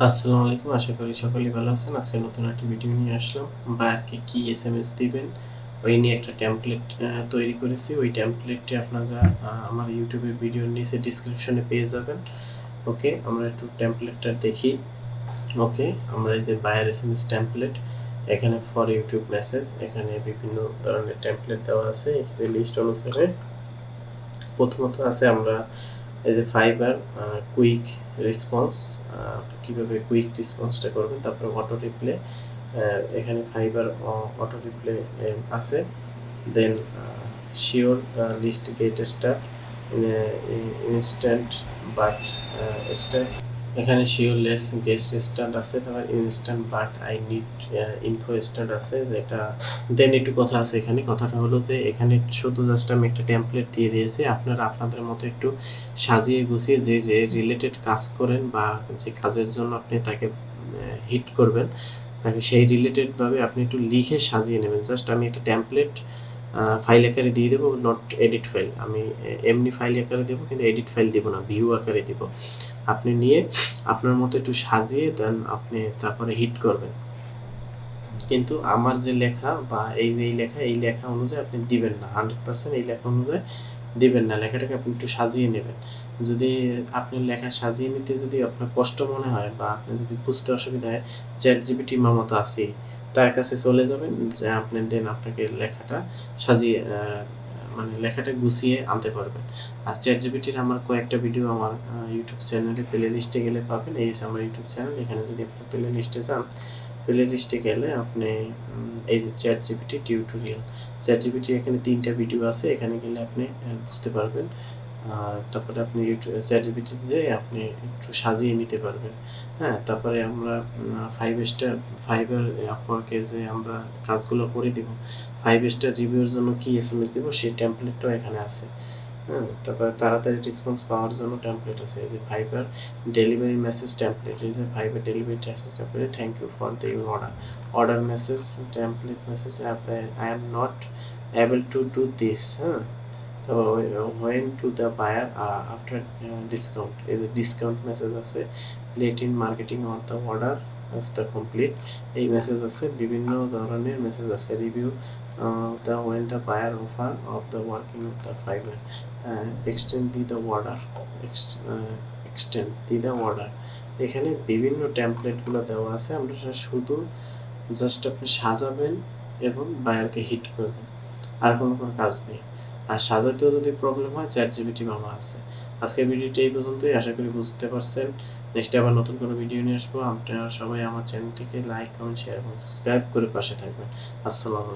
আসসালামু আলাইকুম। আশা করি সকলেই ভালো আছেন। আজকে নতুন একটা ভিডিও নিয়ে আসলাম। বায়ারকে কি এসএমএস দিবেন ওই নিয়ে একটা টেমপ্লেট তৈরি করেছি। ওই টেমপ্লেটটি আপনারা আমার ইউটিউবের ভিডিওর নিচে ডেসক্রিপশনে পেয়ে যাবেন। ওকে, আমরা একটু টেমপ্লেটটা দেখি। ওকে, আমরা এই যে বায়ার এসএমএস টেমপ্লেট, এখানে ফর ইউটিউব মেসেজ, এখানে বিভিন্ন ধরনের টেমপ্লেট দেওয়া আছে। এই যে লিস্ট অনুসারে প্রথমত আছে আমরা এই যে ফাইবার কুইক রেসপন্স, কীভাবে কুইক রেসপন্সটা করবেন। তারপরে অটো রিপ্লে, এখানে ফাইবার অটো রিপ্লে আছে। Then sure list get start, instant but start, এখানে শিওর লেস গেস্ট স্টার্ট আছে। তারপর instant but I need info start আছে, যেটা দেন একটু কথা আছে। এখানে কথাটা হলো যে এখানে শুধু জাস্ট আমি একটা টেমপ্লেট দিয়ে দিয়েছি। আপনারা আপনাদের মতো একটু সাজিয়ে গুছিয়ে যে যে রিলেটেড কাজ করেন বা যে কাজের জন্য আপনি তাকে হিট করবেন, তাকে সেই রিলেটেডভাবে আপনি একটু লিখে সাজিয়ে নেবেন। জাস্ট আমি একটা টেমপ্লেট ফাইল আকারে দিয়ে দেবো, নট এডিট ফাইল। আমি এমনি ফাইল আকারে দেবো, কিন্তু এডিট ফাইল দেবো না, ভিউ আকারে দেব। আপনি নিয়ে আপনার মতো একটু সাজিয়ে দেন, আপনি তারপরে হিট করবেন। কিন্তু আমার যে লেখা বা এই যে এই লেখা অনুযায়ী আপনি দিবেন না, 100% এই লেখা অনুযায়ী দিবেন না। লেখাটাকে আপনি একটু সাজিয়ে নেবেন। যদি আপনি লেখা সাজিয়ে নিতে যদি আপনার কষ্ট মনে হয় বা আপনার যদি বুঝতে অসুবিধা হয়, চ্যাট জিপিটি মামা তো আছেই, তার কাছে চলে যাবেন, যে আপনি দেন আপনাকে লেখাটা সাজিয়ে মানে লেখাটা গুছিয়ে আনতে পারবেন। আর চ্যাট জিপিটির আমার কয়েকটা ভিডিও আমার ইউটিউব চ্যানেলে প্লে লিস্টে গেলে পাবেন। এই যে আমার ইউটিউব চ্যানেল, এখানে যদি আপনি প্লে লিস্টে যান, প্লে লিস্টে গেলে আপনি এই যে chat GPT tutorial, chat GPT এখানে 3টা ভিডিও আছে, এখানে গেলে আপনি বুঝতে পারবেন। তারপরে আপনি ইউটিউব চ্যাট জিপিটিতে যেয়ে আপনি একটু সাজিয়ে নিতে পারবেন। হ্যাঁ, তারপরে আমরা 5 স্টার ফাইবার আপওয়ার্কে যে আমরা কাজগুলো করে দিব, 5 স্টার রিভিউর জন্য কি এসএমএস দিব সেই টেমপ্লেটটাও এখানে আছে। হ্যাঁ, তারপরে তাড়াতাড়ি রেসপন্স পাওয়ার জন্য টেমপ্লেট আছে। এই যে ফাইবার ডেলিভারি মেসেজ টেমপ্লেট, এই যে fiber delivery message template, thank you for the your order, order message template message, I am not able to do this. হ্যাঁ, তো when to the buyer after discount, এই যে discount message আছে, let in marketing or the order as the complete, এই message আছে। বিভিন্ন ধরনের message আছে। Review the when the buyer offer of the working of the fiber, extend the order, extend the order, এখানে বিভিন্ন টেমপ্লেটগুলো দেওয়া আছে। আমরা শুধু জাস্ট আপনি সাজাবেন এবং বায়ারকে হিট করবেন, আর কোনো কাজ নেই। আর সাজাতেও যদি প্রবলেম হয়, চ্যাট জিপিটি মামা আছে। আজকের ভিডিওটি এই পর্যন্তই, আশা করি বুঝতে পারছেন। নেক্সট আবার নতুন কোনো ভিডিও নিয়ে আসবো। আপনারা সবাই আমার চ্যানেলটিকে লাইক, কমেন্ট, শেয়ার এবং সাবস্ক্রাইব করে পাশে থাকবেন। আসসালামু আলাইকুম।